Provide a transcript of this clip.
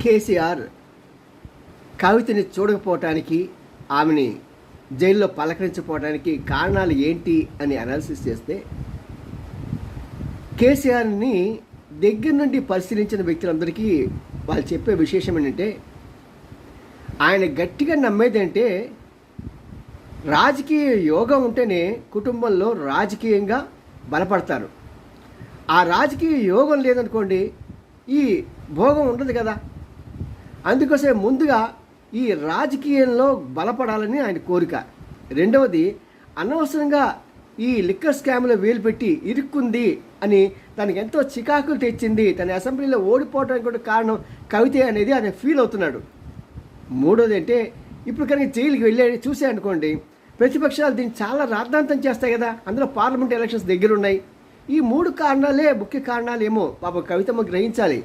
కేసీఆర్ కవితని చూడకపోవటానికి, ఆమెని జైల్లో పలకరించకపోవడానికి కారణాలు ఏంటి అని అనాలిసిస్ చేస్తే, కేసీఆర్ని దగ్గర నుండి పరిశీలించిన వ్యక్తులందరికీ వాళ్ళు చెప్పే విశేషం ఏంటంటే, ఆయన గట్టిగా నమ్మేదంటే రాజకీయ యోగం ఉంటేనే కుటుంబంలో రాజకీయంగా బలపడతారు. ఆ రాజకీయ యోగం లేదనుకోండి, ఈ భోగం ఉండదు కదా. అందుకోసమే ముందుగా ఈ రాజకీయంలో బలపడాలని ఆయన కోరిక. రెండవది, అనవసరంగా ఈ లిక్కర్ స్కామ్లో వేలు పెట్టి ఇరుక్కుంది అని తనకి ఎంతో చికాకులు తెచ్చింది, తన అసెంబ్లీలో ఓడిపోవడానికి కూడా కారణం కవితే అనేది ఆయన ఫీల్ అవుతున్నాడు. మూడోది అంటే, ఇప్పుడు కనుక జైలుకి వెళ్ళి చూసే అనుకోండి, ప్రతిపక్షాలు దీన్ని చాలా రాద్ధాంతం చేస్తాయి కదా. అందులో పార్లమెంట్ ఎలక్షన్స్ దగ్గర ఉన్నాయి. ఈ మూడు కారణాలే ముఖ్య కారణాలు ఏమో పాపం కవితమ్మ గ్రహించాలి.